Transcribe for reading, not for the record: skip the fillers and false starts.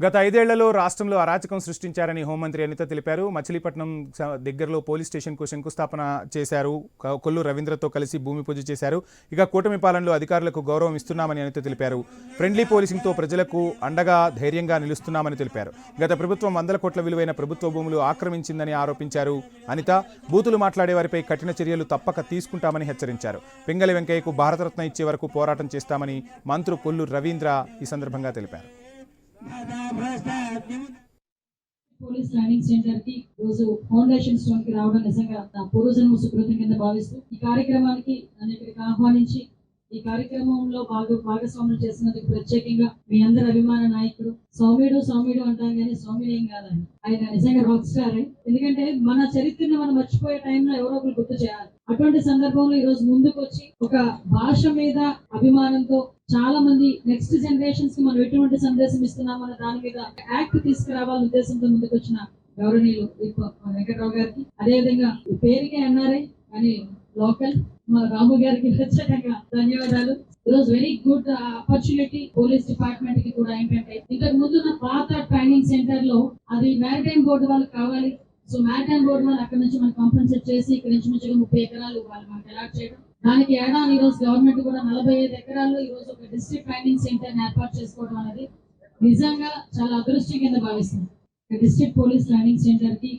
గత 5 ఏళ్లలో రాష్ట్రంలో అరాచకం సృష్టించారని హోంమంత్రి అనిత తెలిపారు. మచిలీపట్నం దగ్గరలో పోలీస్ స్టేషన్కు శంకుస్థాపన చేశారు. కొల్లు రవీంద్రతో కలిసి భూమి పూజ చేశారు. ఇక కూటమి పాలనలో అధికారులకు గౌరవం ఇస్తున్నామని అనిత తెలిపారు. ఫ్రెండ్లీ పోలీసింగ్తో ప్రజలకు అండగా ధైర్యంగా నిలుస్తున్నామని తెలిపారు. గత ప్రభుత్వం 100 కోట్ల విలువైన ప్రభుత్వ భూములు ఆక్రమించిందని ఆరోపించారు. అనిత బూతులు మాట్లాడే వారిపై కఠిన చర్యలు తప్పక తీసుకుంటామని హెచ్చరించారు. పింగళి వెంకయ్యకు భారతరత్న ఇచ్చే వరకు పోరాటం చేస్తామని మంత్రి కొల్లు రవీంద్ర ఈ సందర్భంగా తెలిపారు. పోలీస్ ట్రైనింగ్ సెంటర్ కి రోజు ఫౌండేషన్ స్టోన్ కి రావడం నిజంగా నా పూర్వజన్మ సుకృతం కింద భావిస్తూ ఈ కార్యక్రమానికి నన్ను ఇక్కడికి ఆహ్వానించి ఈ కార్యక్రమంలో భాగస్వాములు చేసినందుకు ప్రత్యేకంగా మీ అందరి అభిమాన నాయకుడు సౌమ్యుడు అంటాం కానీ సౌమ్యుడు ఏం కాదండి, ఆయన నిజంగా రాక్ స్టార్. ఎందుకంటే మన చరిత్రను మనం మర్చిపోయే టైంలో ఎవరో ఒకరు గుర్తు చేయాలి. అటువంటి సందర్భంలో ఈ రోజు ముందుకు వచ్చి ఒక భాష మీద అభిమానంతో చాలా మంది నెక్స్ట్ జనరేషన్స్ కి మనం ఎటువంటి సందేశం ఇస్తున్నాం అన్న దాని మీద యాక్ట్ తీసుకురావాలనే ఉద్దేశంతో ముందుకు వచ్చిన గౌరవనీయులు వెంకట్రావు గారికి, అదేవిధంగా పేరుకే అన్నారే కానీ లోకల్ మా రాము గారికి ప్రత్యేకంగా ధన్యవాదాలు. ఈరోజు very good opportunity police department కి కూడా ఏంటంటే ఇంతకు ముందు నా పాత ట్రైనింగ్ సెంటర్ లో అది మ్యారిటైమ్ బోర్డు వాళ్ళకి కావాలి. సో మ్యారిటైమ్ బోర్డు వాళ్ళు అక్కడ నుంచి మనకు కాంపన్సేట్ చేసి ఇక్కడ నుంచి 30 ఎకరాలు వాళ్ళు మనకి అలాట్ చేయడం, దానికి ఏడాది ఈ రోజు గవర్నమెంట్ కూడా 45 ఎకరాల్లో ఈ రోజు ఒక డిస్ట్రిక్ట్ ట్రైనింగ్ సెంటర్ ఏర్పాటు చేసుకోవడం అనేది నిజంగా చాలా అదృష్టం కింద భావిస్తుంది. డిస్ట్రిక్ట్ పోలీస్ ట్రైనింగ్ సెంటర్ కి